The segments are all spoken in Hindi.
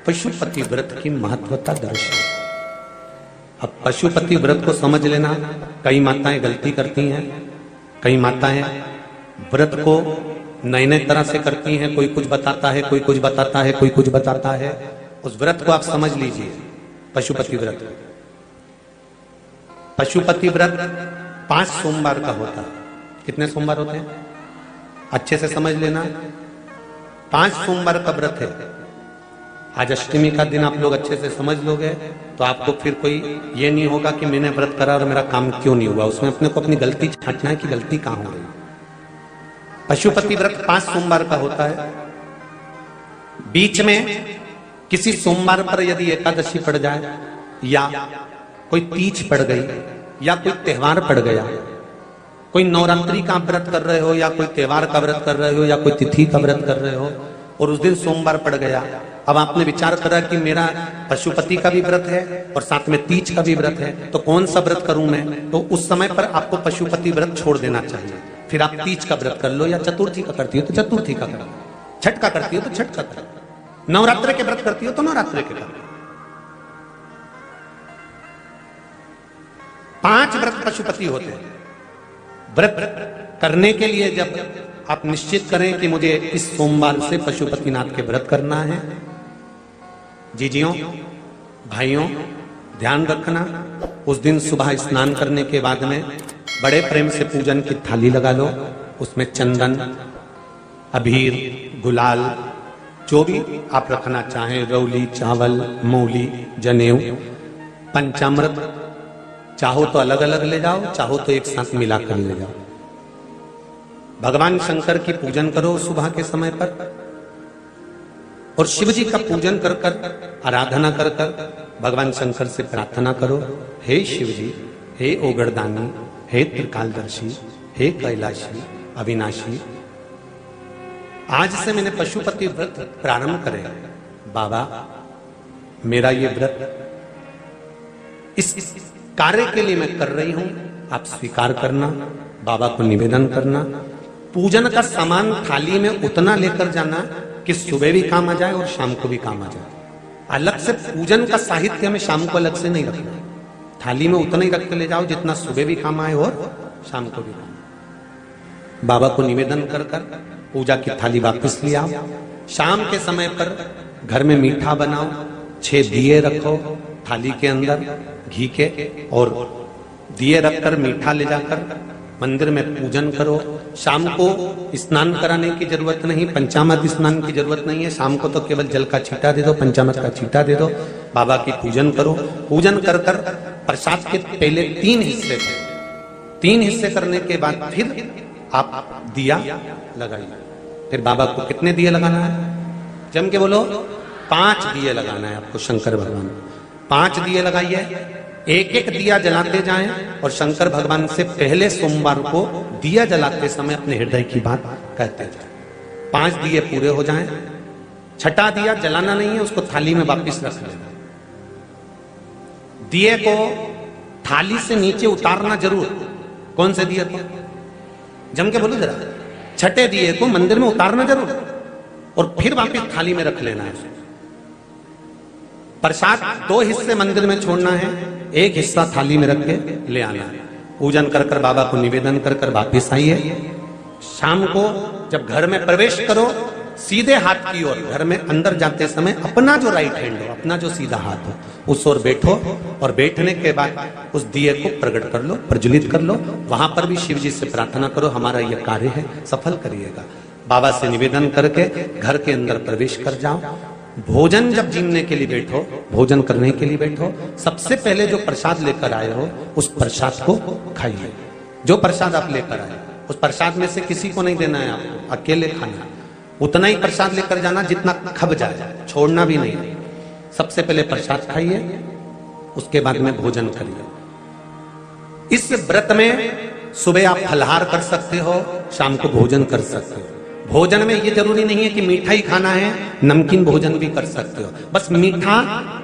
पशुपति व्रत की महत्वता दर्शाए। अब पशुपति व्रत को समझ लेना, कई माताएं गलती करती हैं, कई माताएं व्रत को नए नए तरह से करती हैं, कोई कुछ बताता है, कोई कुछ बताता है, कोई कुछ बताता है। उस व्रत को आप समझ लीजिए, पशुपति व्रत। पशुपति व्रत 5 सोमवार का होता है। कितने सोमवार होते हैं अच्छे से समझ लेना, 5 सोमवार का व्रत है। आज अष्टमी का दिन आप लोग अच्छे से समझ लोगे तो आपको फिर कोई ये नहीं होगा कि मैंने व्रत करा और मेरा काम क्यों नहीं हुआ। उसमें अपने को अपनी गलती छांटना है कि गलती कहां हो रही। पशुपति व्रत 5 सोमवार का होता है। बीच में किसी सोमवार पर यदि एकादशी पड़ जाए या कोई तीज पड़ गई या कोई त्योहार पड़ गया, कोई नवरात्रि का व्रत कर रहे हो या कोई त्योहार का व्रत कर रहे हो या कोई तिथि का व्रत कर रहे हो और उस दिन सोमवार पड़ गया, अब आपने विचार करा कि मेरा पशुपति का भी व्रत है और साथ में तीज का भी व्रत है, तो कौन सा व्रत करूं मैं? तो उस समय पर आपको पशुपति व्रत छोड़ देना चाहिए। फिर आप तीज का व्रत कर लो, या चतुर्थी का करती हो तो चतुर्थी का करो, छठ का करती हो तो छठ का करो, नवरात्रि के व्रत करती हो तो नवरात्रि के करो। 5 व्रत पशुपति होते हैं। व्रत करने के लिए जब आप निश्चित करें कि मुझे इस सोमवार से पशुपतिनाथ के व्रत करना है, जीजियों भाइयों ध्यान रखना, उस दिन सुबह स्नान करने के बाद में बड़े प्रेम से पूजन की थाली लगा लो, उसमें चंदन, अबीर, गुलाल, जो भी आप रखना चाहें, रौली, चावल, मूली, जनेऊ, पंचामृत, चाहो तो अलग अलग ले जाओ, चाहो तो एक साथ मिलाकर ले जाओ। भगवान शंकर की पूजन करो सुबह के समय पर और शिव जी का पूजन कर कर, आराधना कर कर भगवान शंकर से प्रार्थना करो, हे शिव जी, हे ओगरदानी, हे त्रिकालदर्शी, हे कैलाशी, अविनाशी, आज से मैंने पशुपति व्रत प्रारंभ करे। बाबा मेरा ये व्रत इस कार्य के लिए मैं कर रही हूं, आप स्वीकार करना, बाबा को निवेदन करना। पूजन का सामान थाली में उतना लेकर जाना कि सुबह भी काम आ जाए और शाम को भी काम आ जाए। अलग से पूजन का साहित्य हमें शाम को अलग से नहीं रखना, थाली में उतना ही रख के ले जाओ जितना सुबह भी काम आए और शाम को भी काम आए। बाबा को निवेदन कर कर पूजा की थाली वापस ले आओ। शाम के समय पर घर में मीठा बनाओ, 6 दिए रखो थाली के अंदर घी के, और दिए रखकर मीठा ले जाकर मंदिर में पूजन करो। शाम को स्नान कराने की जरूरत नहीं, पंचामृत स्नान की जरूरत नहीं है। शाम को तो केवल जल का छींटा दे दो, पंचामृत का छींटा दे दो, बाबा की पूजन करो। पूजन कर कर प्रसाद के पहले 3 हिस्से करो। 3 हिस्से करने के बाद फिर आप दिया लगाइए। फिर बाबा को कितने दिए लगाना है? जम के बोलो, 5 दिए लगाना है आपको शंकर भगवान। 5 दिए लगाइए, एक एक दिया जलाते जाएं और शंकर भगवान से पहले सोमवार को दिया जलाते समय अपने हृदय की बात कहते जाएं। 5 दिए पूरे हो जाएं, छठा दिया जलाना नहीं है, उसको थाली में वापस रख लेना। दिए को थाली से नीचे उतारना जरूर। कौन से दिए को? जम के बोलो जरा। छठे दिए को मंदिर में उतारना जरूर और फिर वापस थाली में रख लेना है। प्रसाद 2 हिस्से मंदिर में छोड़ना है, 1 हिस्सा थाली में रख के ले आना है। पूजन कर कर बाबा को निवेदन कर कर वापिस आइए। शाम को जब घर में प्रवेश करो, सीधे हाथ की ओर घर में अंदर जाते समय अपना जो राइट हैंड हो, अपना जो सीधा हाथ हो, उस ओर बैठो और बैठने के बाद उस दिए को प्रकट कर लो, प्रज्वलित कर लो। वहां पर भी शिव जी से प्रार्थना करो, हमारा यह कार्य है सफल करिएगा। बाबा से निवेदन करके घर के अंदर प्रवेश कर जाओ। भोजन जब जीमने के लिए बैठो, भोजन करने के लिए बैठो, सबसे पहले जो प्रसाद लेकर आए हो उस प्रसाद को खाइए। जो प्रसाद आप लेकर आए उस प्रसाद में से किसी को नहीं देना है, आपको अकेले खाना। उतना ही प्रसाद लेकर जाना जितना खब जाए, छोड़ना भी नहीं। सबसे पहले प्रसाद खाइए, उसके बाद में भोजन करिए। इस व्रत में सुबह आप फलहार कर सकते हो, शाम को भोजन कर सकते हो। भोजन में ये जरूरी नहीं है कि मीठा ही खाना है, नमकीन भोजन भी कर सकते हो। बस मीठा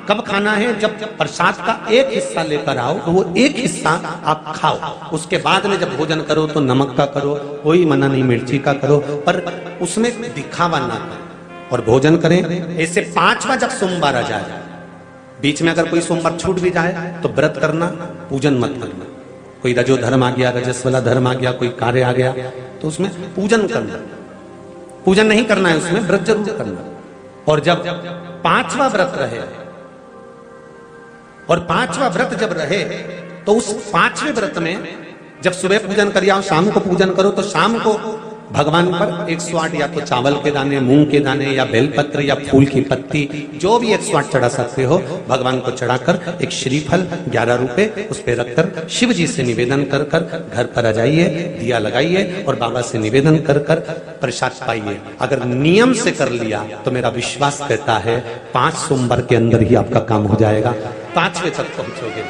कब खाना है? जब प्रसाद का 1 हिस्सा लेकर आओ तो वो 1 हिस्सा आप खाओ। उसके बाद में जब भोजन करो तो नमक का करो, कोई मना नहीं, मिर्ची का करो, पर उसमें दिखावा ना करो। और भोजन करें। ऐसे 5वां जब सोमवार आ जाए, बीच में अगर कोई सोमवार छूट भी जाए तो व्रत करना, पूजन मत करना। कोई रजो धर्म आ गया, रजस वाला धर्म आ गया, कोई कार्य आ गया तो उसमें पूजन करना, पूजन नहीं करना है, उसमें व्रत जरूर करना। और जब 5वां व्रत रहे, और 5वां व्रत जब रहे तो उस 5वें व्रत में जब सुबह पूजन कर आओ, शाम को पूजन करो, तो शाम को भगवान पर 108 या तो चावल के दाने, मूंग के दाने, या बेलपत्र, या फूल की पत्ती, जो भी 108 चढ़ा सकते हो भगवान को चढ़ाकर एक श्रीफल 11 रुपए उस पर रखकर शिव जी से निवेदन कर कर घर पर आ जाइए, दिया लगाइए और बाबा से निवेदन कर कर प्रसाद पाइए। अगर नियम से कर लिया तो मेरा विश्वास कहता है 5 सोमवार के अंदर ही आपका काम हो जाएगा, 5वें तक पहुंचोगे।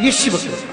ये शिव कृपा।